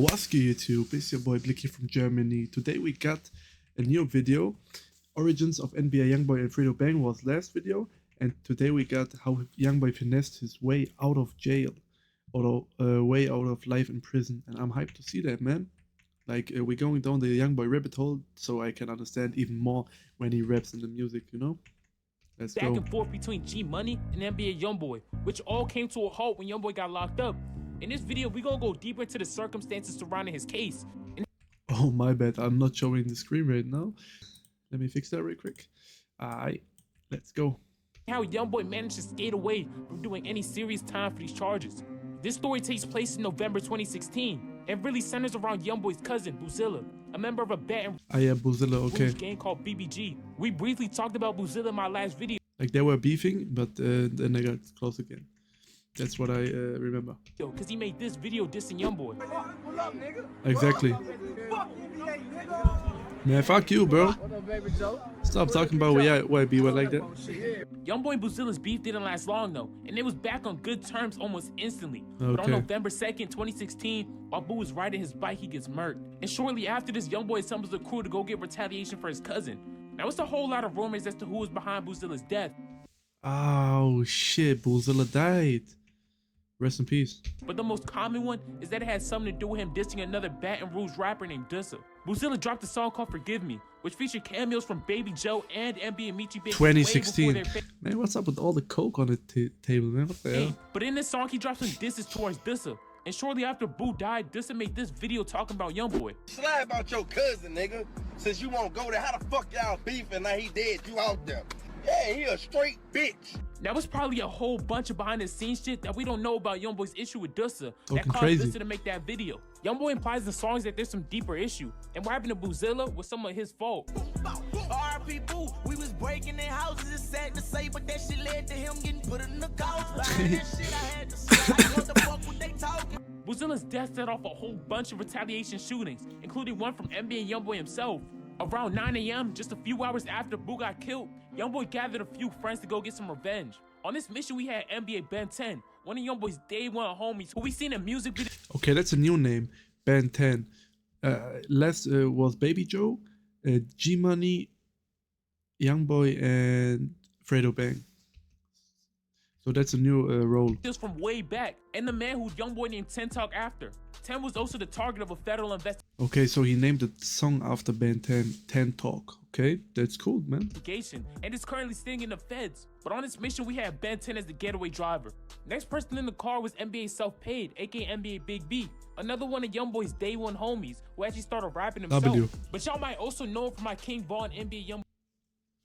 What's good YouTube? It's your boy Plea from Germany. Today we got a new video. Origins of NBA YoungBoy and Fredo Bang was last video, and today we got how YoungBoy finessed his way out of jail, or way out of life in prison, and I'm hyped to see that, man. Like we're going down the YoungBoy rabbit hole, so I can understand even more when he raps in the music, you know. Let's go. Back and forth between G Money and NBA YoungBoy, which all came to a halt when YoungBoy got locked up. In this video, we're gonna go deeper into the circumstances surrounding his case. Oh my bad, I'm not showing the screen right now. Let me fix that real quick. Alright, let's go. How YoungBoy managed to skate away from doing any serious time for these charges. This story takes place in November 2016 and really centers around YoungBoy's cousin, Boozilla, a member of a Baton Boozilla, okay. gang called BBG. We briefly talked about Boozilla in my last video. Like they were beefing, but then they got close again. That's what I remember. Because he made this video dissing YoungBoy. Exactly. Man, fuck you, bro. Stop talking about why be like that. YoungBoy and Boozilla's beef didn't last long though, and it was back on good terms almost instantly. Okay. But on November 2nd, 2016, while Boo was riding his bike, he gets murked. And shortly after this, YoungBoy assembles the crew to go get retaliation for his cousin. Now it's a whole lot of rumors as to who was behind Boozilla's death. Oh shit, Boozilla died. Rest in peace. But the most common one is that it had something to do with him dissing another Baton Rouge rapper named Dissa. Boozilla dropped a song called Forgive Me, which featured cameos from Baby Joe and NBA Michi Baby 2016. Man, what's up with all the coke on the table, man? What the hell? But in this song, he dropped some disses towards Dissa. And shortly after Boo died, Dissa made this video talking about YoungBoy. Slide about your cousin, nigga. Since you won't go there, how the fuck y'all beefing? Now he dead, you out there. Yeah, he a straight bitch. That was probably a whole bunch of behind the scenes shit that we don't know about YoungBoy's issue with Dissa that caused Dissa to make that video. YoungBoy implies in the songs that there's some deeper issue, and what happened to Boozilla was some of his fault. R.I.P. Boo, we was breaking in houses, it's sad to say, but that shit led to him getting put in the ghost. Behind that shit, I had to say, like, what the fuck were they talking? Boozilla's death set off a whole bunch of retaliation shootings, including one from NBA YoungBoy himself. Around 9 a.m., just a few hours after Boo got killed, YoungBoy gathered a few friends to go get some revenge. On this mission, we had NBA Ben 10, one of YoungBoy's day one homies, who we seen in music video. Okay, that's a new name, Ben 10. Last was Baby Joe, G Money, YoungBoy, and Fredo Bang. So that's a new role. Just from way back, and the man who YoungBoy named 10 Talk after. 10 was also the target of a federal investigation. Okay, so he named the song after Ben 10, 10 Talk. Okay, that's cool, man. And is currently sitting in the feds. But on this mission, we had Ben 10 as the getaway driver. Next person in the car was NBA Self-Paid, aka NBA Big B, another one of YoungBoy's day one homies who actually started rapping himself. W. But y'all might also know him from my King Von NBA YoungBoy.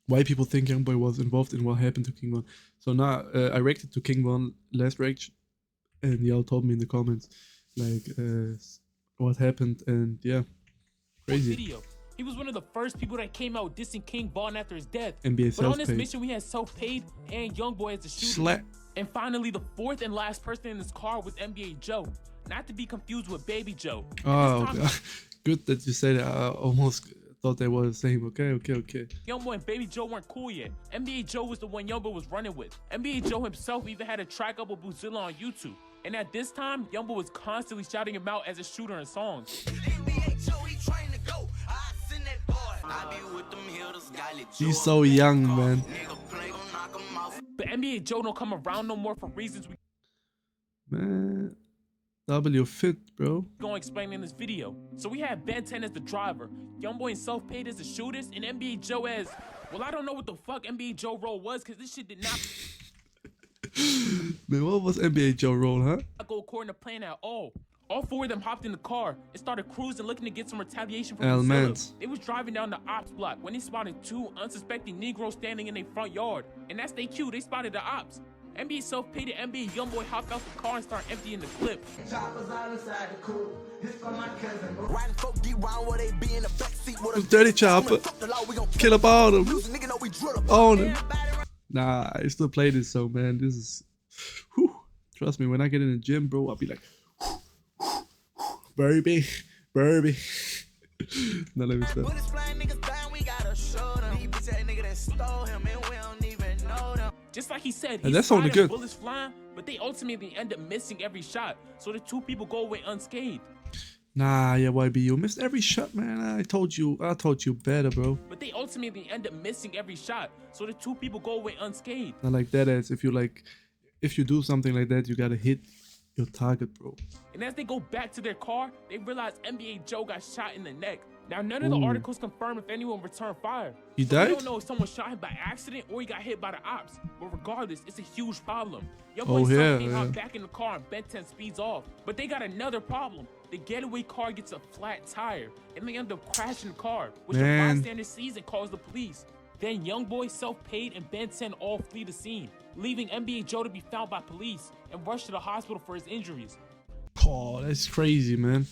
Why people think YoungBoy was involved in what happened to King Von. So now I reacted to King Von last reaction, and y'all told me in the comments like what happened, and yeah, crazy. Video. He was one of the first people that came out dissing King Von after his death. NBA but on this mission, we had Self-Paid and YoungBoy as the shooter. Slap. And finally, the fourth and last person in this car was NBA Joe, not to be confused with Baby Joe. Oh, okay. Good that you said it. I almost thought they were the same. Okay. YoungBoy and Baby Joe weren't cool yet. NBA Joe was the one YoungBoy was running with. NBA Joe himself even had a track up with Boozilla on YouTube. And at this time, YoungBoy was constantly shouting him out as a shooter in songs. He's so young, man. But NBA Joe don't come around no more for reasons we W fit, bro. gonna explain in this video. So we had Ben 10 as the driver, YoungBoy and Self-Paid as the shooters, and NBA Joe as, well, I don't know what the fuck NBA Joe role was, because this shit did not Man, what was NBA Joe role, huh? go according to plan at all. All four of them hopped in the car and started cruising, looking to get some retaliation from Boozilla. They was driving down the ops block when they spotted two unsuspecting Negroes standing in their front yard. And that's their cue, they spotted the ops. NBA Self-Paid and NBA YoungBoy hopped out the car and started emptying the clip. Dirty chopper. Kill about him. Own him. Nah, I still play this song, man. This is... Whew. Trust me, when I get in the gym, bro, I'll be like... Baby. Now let me stop. Just like he said, and that's only good. Bullets flying, but they ultimately end up missing every shot, so the two people go away unscathed. Nah, yeah, YB, you missed every shot, man. I told you better, bro. But they ultimately end up missing every shot, so the two people go away unscathed. Not like that, as if you do something like that, you gotta hit your target, bro. And as they go back to their car, they realize NBA Joe got shot in the neck. Now, none of the Ooh. articles confirm if anyone returned fire. He So died? we don't know if someone shot him by accident or he got hit by the ops. But regardless, it's a huge problem. Young Oh, boy yeah, came out yeah. back in the car and Ben 10 speeds off. But they got another problem. The getaway car gets a flat tire, and they end up crashing the car, which Man. the bystander sees and calls the police. Then Young Boy, Self-Paid, and Ben 10 all flee the scene, leaving NBA Joe to be found by police and rushed to the hospital for his injuries. Oh, that's crazy, man.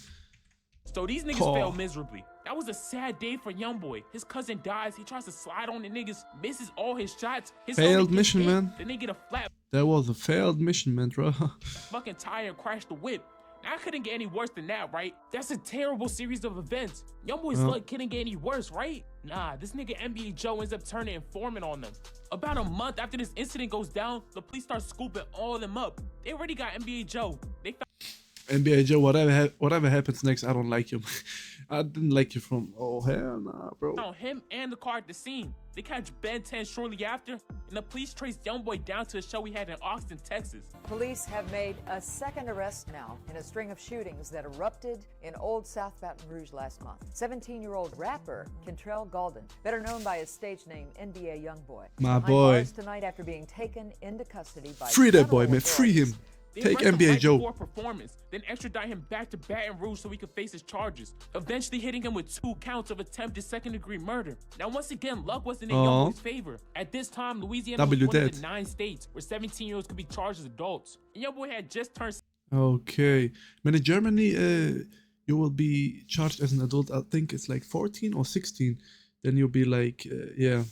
So these niggas failed miserably. That was a sad day for Young Boy. His cousin dies. He tries to slide on the niggas, misses all his shots. His Failed homie gets mission, hit, man. Then they get a flat That was a failed mission, man, bro. fucking tire and crash the whip. Now, I couldn't get any worse than that, right? That's a terrible series of events. Young Boy's luck couldn't get any worse, right? Nah, this nigga NBA Joe ends up turning informant on them. About a month after this incident goes down, the police start scooping all of them up. They already got NBA Joe. They found NBA Joe, whatever happens next, I don't like you. I didn't like you from. Oh hell nah, bro. him and the car at the scene. They catch Ben 10 shortly after, and the police trace Young Boy down to a show he had in Austin, Texas. Police have made a second arrest now in a string of shootings that erupted in Old South Baton Rouge last month. 17-year-old rapper Kentrell Golden, better known by his stage name NBA YoungBoy, My behind boy. bars tonight after being taken into custody by Free that boy, federal man. Free him. authorities. They Take arrest him NBA right Joe. before performance, then extradite him back to Baton Rouge so he could face his charges, eventually hitting him with 2 counts of attempted second-degree murder. Now, once again, luck wasn't in Young Boy's favor. At this time, Louisiana was one of the 9 states where 17-year-olds could be charged as adults, and Young Boy had just turned. Okay. Man, in Germany, you will be charged as an adult. I think it's like 14 or 16. Then you'll be like, yeah.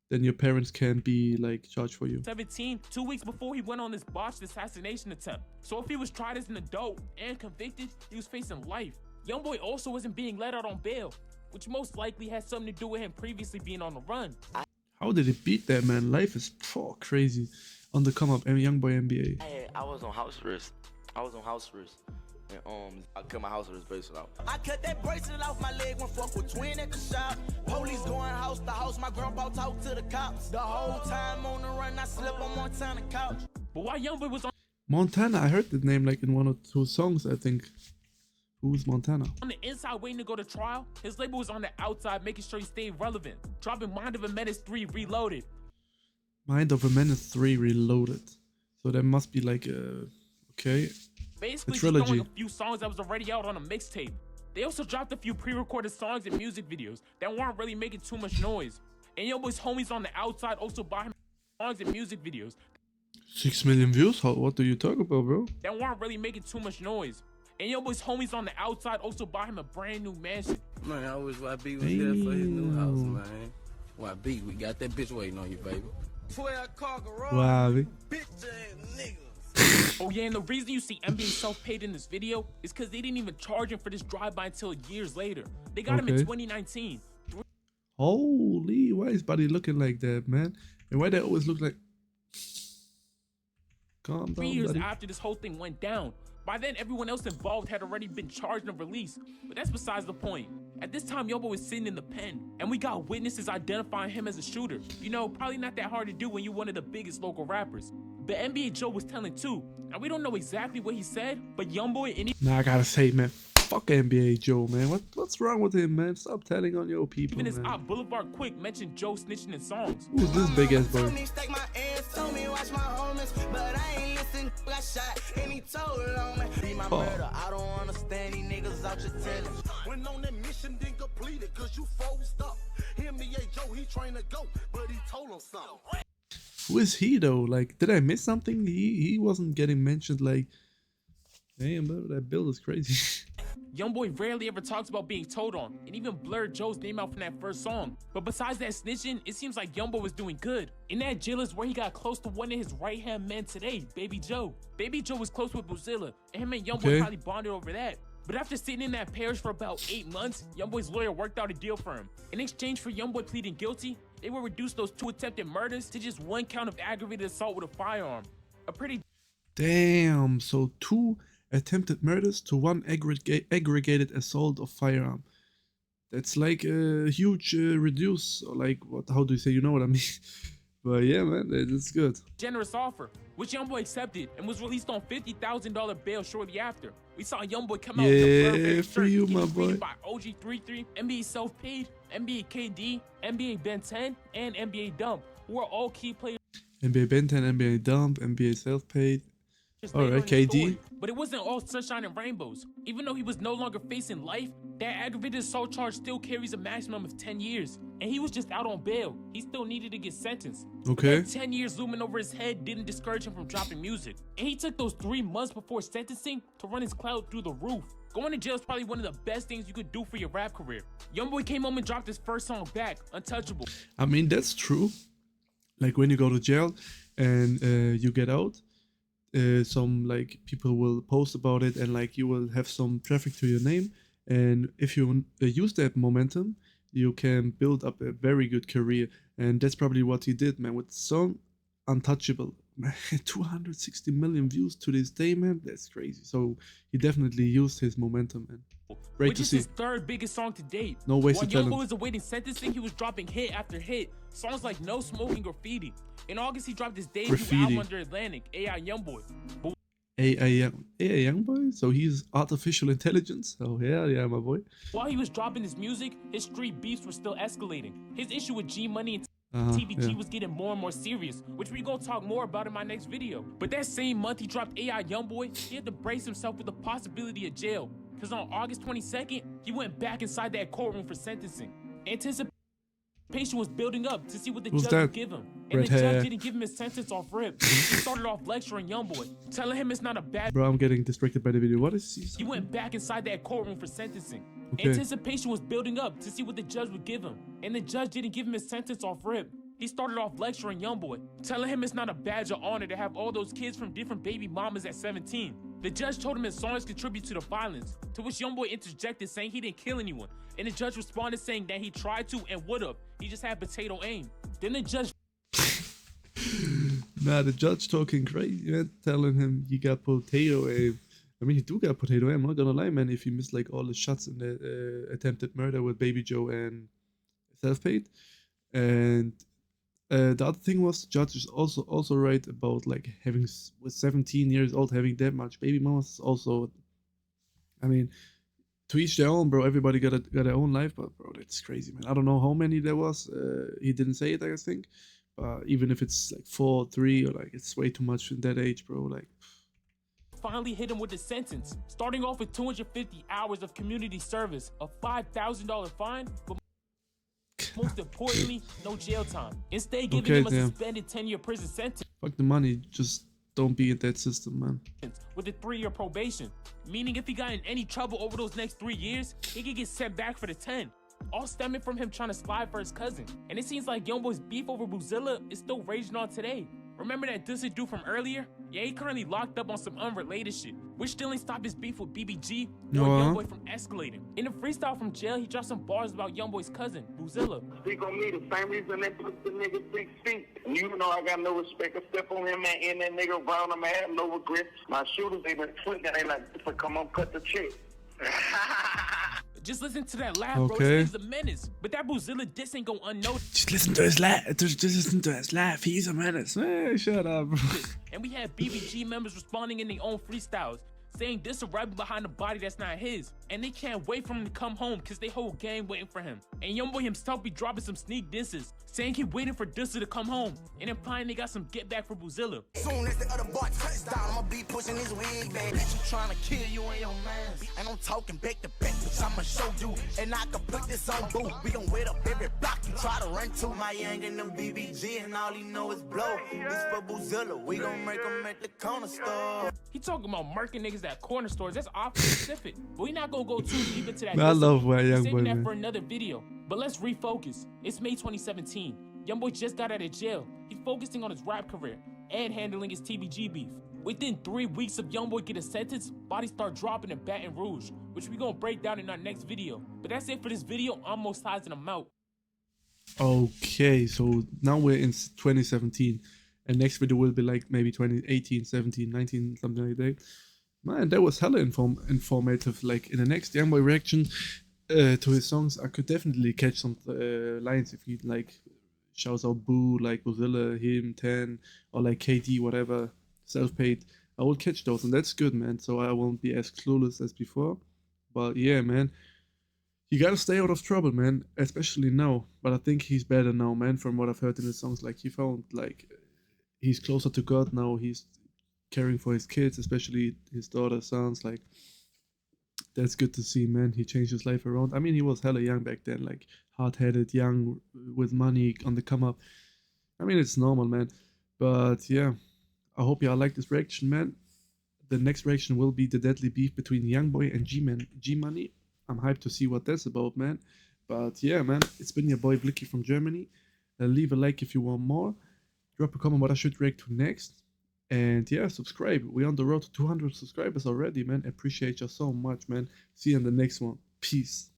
Then your parents can be like charged for you. 17, 2 weeks before he went on this botched assassination attempt. So if he was tried as an adult and convicted, he was facing life. Young Boy also wasn't being let out on bail, which most likely had something to do with him previously being on the run. How did he beat that, man? Life is crazy. On the come up, Young Boy NBA. I was on house arrest. And I cut my house arrest bracelet out. I cut that bracelet off my leg when fuck with twin at the shop. Police going house to house, my grandpa talk to the cops. The whole time on the run, I slept on Montana couch. But while Young Boy was Montana, I heard the name like in 1 or 2 songs, I think. Who's Montana? on the inside waiting to go to trial, his label was on the outside making sure he stayed relevant, dropping Mind of a Menace 3 Reloaded. Mind of a Menace 3 Reloaded. So there must be like okay. Basically, just trilogy. throwing a few songs that was already out on a mixtape. They also dropped a few pre-recorded songs and music videos that weren't really making too much noise. And Young Boy's homies on the outside also buy him songs and music videos 6 million views? What do you talk about, bro? that weren't really making too much noise. And Young Boy's homies on the outside also buy him a brand new mansion. Man, I wish YB was there for his new house, man. YB, we got that bitch waiting on you, baby. 12 car garage. Wow. Bitch ass niggas. Oh yeah, and the reason you see NBA Self-Paid in this video is because they didn't even charge him for this drive-by until years later. They got him in Okay. 2019. Holy, why is Buddy looking like that, man? And why they always look like... Calm 3 down, years buddy. after this whole thing went down. By then, everyone else involved had already been charged and released, but that's besides the point. At this time, Young Boy was sitting in the pen, and we got witnesses identifying him as a shooter. You know, probably not that hard to do when you're one of the biggest local rappers. But NBA Joe was telling too. Now, we don't know exactly what he said, but Young Boy and Nah, I gotta say, man, fuck NBA Joe, man. What's wrong with him, man? Stop telling on your people, even his man. op Boulevard Quick mentioned Joe snitching in songs. Who's this big ass boy? Told me stack my ass, told me watch my homies, but I ain't listen. Got shot and he told on me. Be my murder. I don't understand these niggas out your telling. When on that mission, then completed, cause you froze up. Him, Joe, he trying to go, but he told him something. Who is he though? Like, did I miss something? He wasn't getting mentioned. Like, damn, bro, that build is crazy. Young Boy rarely ever talks about being told on, and even blurred Joe's name out from that first song. But besides that snitching, it seems like Young Boy was doing good. In that jail is where he got close to one of his right-hand men today, Baby Joe. Baby Joe was close with Boozilla, and him and Young Boy Okay. probably bonded over that. But after sitting in that parish for about 8 months, Young Boy's lawyer worked out a deal for him. In exchange for Young Boy pleading guilty, they will reduce those 2 attempted murders to just 1 count of aggravated assault with a firearm. A pretty Damn, so 2 attempted murders to 1 aggregated assault of firearm. That's like a huge reduce, or like, what? How do you say? You know what I mean? But yeah, man, that's good. Generous offer, which YoungBoy accepted and was released on $50,000 bail shortly after. We saw YoungBoy come out with a Burberry for shirt you, getting my boy. tweeted by OG33, NBA Self-Paid, NBA KD, NBA Ben 10, and NBA Dump, who are all key players. NBA Ben 10, NBA Dump, NBA Self-Paid. Alright, KD. But it wasn't all sunshine and rainbows. Even though he was no longer facing life, that aggravated assault charge still carries a maximum of 10 years. And he was just out on bail. He still needed to get sentenced. Okay. But that 10 years looming over his head didn't discourage him from dropping music. And he took those 3 months before sentencing to run his clout through the roof. Going to jail is probably one of the best things you could do for your rap career. YoungBoy came home and dropped his first song back, Untouchable. I mean, that's true. Like when you go to jail and you get out, some like people will post about it, and like you will have some traffic to your name, and if you use that momentum, you can build up a very good career. And that's probably what he did, man, with the song Untouchable. Man, 260 million views to this day, man. That's crazy. So he definitely used his momentum, man. Great Which to is see. his 3rd biggest song to date. No wasted While talent. YoungBoy was awaiting sentencing, he was dropping hit after hit. Songs like No Smoking, Graffiti. In August, he dropped his debut Graffiti. album under Atlantic, AI YoungBoy. AI YoungBoy? So he's artificial intelligence? Oh yeah, my boy. While he was dropping his music, his street beefs were still escalating. His issue with G Money and TBG yeah. was getting more and more serious, which we gonna talk more about in my next video. But that same month he dropped AI YoungBoy, he had to brace himself with the possibility of jail. Cause on August 22nd, he went back inside that courtroom for sentencing. Anticipation was building up to see what the Who's judge that? would give him. And Red the hair. judge didn't give him his sentence off rip. He started off lecturing YoungBoy, telling him it's not a bad. Bro, I'm getting distracted by the video. What is He went back inside that courtroom for sentencing. Okay. Anticipation was building up to see what the judge would give him. And the judge didn't give him his sentence off rip. He started off lecturing YoungBoy, telling him it's not a badge of honor to have all those kids from different baby mamas at 17. The judge told him his songs contribute to the violence, to which YoungBoy interjected saying he didn't kill anyone. And the judge responded saying that he tried to and would've. He just had potato aim. Then the judge Nah, the judge talking crazy, man, telling him he got potato aim. I mean, he do got potato aim, I'm not gonna lie, man, if he missed like all the shots in the attempted murder with Baby Joe and Self-Paid. And the other thing was, the judge is also right about like having, with 17 years old, having that much baby mamas. Also, I mean, to each their own, bro. Everybody got their own life, but bro, that's crazy, man. I don't know how many there was. He didn't say it, I think. But even if it's like 4, 3, or like, it's way too much in that age, bro. Like, finally hit him with the sentence, starting off with 250 hours of community service, a $5,000 fine, but most importantly, no jail time. Instead, giving him a suspended 10-year prison sentence. Fuck the money, just don't be in that system, man. With a 3-year probation, meaning if he got in any trouble over those next 3 years, he could get sent back for the 10. All stemming from him trying to slide for his cousin. And it seems like YoungBoy's beef over Boozilla is still raging on today. Remember that dissy dude from earlier? Yeah, he currently locked up on some unrelated shit, which still ain't stopped his beef with BBG or YoungBoy from escalating. In a freestyle from jail, he dropped some bars about YoungBoy's cousin, Boozilla. Speak on me the same reason they put the nigga 6 feet. And you know I got no respect. I step on him and that nigga around him. I have no regrets. My shooters, they been tweaking. They like, come on, cut the check. Just listen to that laugh, bro. This nigga's a menace. But that Boozilla diss ain't go unnoticed. Just listen to his laugh. Just listen to his laugh. He's a menace. Hey, shut up, bro. And we had BBG members responding in their own freestyles, saying this a rapper behind a body that's not his. And they can't wait for him to come home because they whole gang waiting for him. And YoungBoy himself be dropping some sneak disses, saying he waiting for Dissa to come home, and implying they got some get back for Boozilla. Soon as the other boy touchdown, I'ma be pushing his wig, baby. She tryna kill you in your man. And I'm talking back to back, bitch, I'ma show you. And I can put this on boo. We gon' wait up every block you try to run to. My young and them BBG, and all he know is blow. This for Boozilla, we gon' make him at the corner store. He talking about murking niggas at corner stores. That's off specific. But we not gonna go too deep into that. Man, I love why We're YoungBoy, saving that man. for another video. But let's refocus. It's May 2017. YoungBoy just got out of jail. He's focusing on his rap career and handling his TBG beef. Within 3 weeks of YoungBoy getting sentenced, bodies start dropping in Baton Rouge, which we gonna break down in our next video. But that's it for this video. I'm almost sizing them out. Okay, so now we're in 2017, and next video will be like maybe 2018, 17, 19, something like that. Man, that was hella informative. Like in the next YoungBoy reaction to his songs, I could definitely catch some lines if he like shouts out Boo, like Boozilla, him, 10, or like KD, whatever, self-paid. I will catch those, and that's good, man. So I won't be as clueless as before. But yeah, man, you gotta stay out of trouble, man, especially now. But I think he's better now, man, from what I've heard in his songs. Like he found like he's closer to God now. He's caring for his kids, especially his daughter, sons. Like that's good to see, man. He changed his life around. I mean, he was hella young back then, like hard-headed, young, with money on the come up. I mean, it's normal, man. But yeah, I hope y'all like this reaction, man. The next reaction will be the deadly beef between YoungBoy and G-Money. I'm hyped to see what that's about, man. But yeah, man, it's been your boy Blicky from Germany. Leave a like if you want more. Drop a comment what I should react to next. And yeah, subscribe. We're on the road to 200 subscribers already, man. Appreciate you so much, man. See you in the next one. Peace.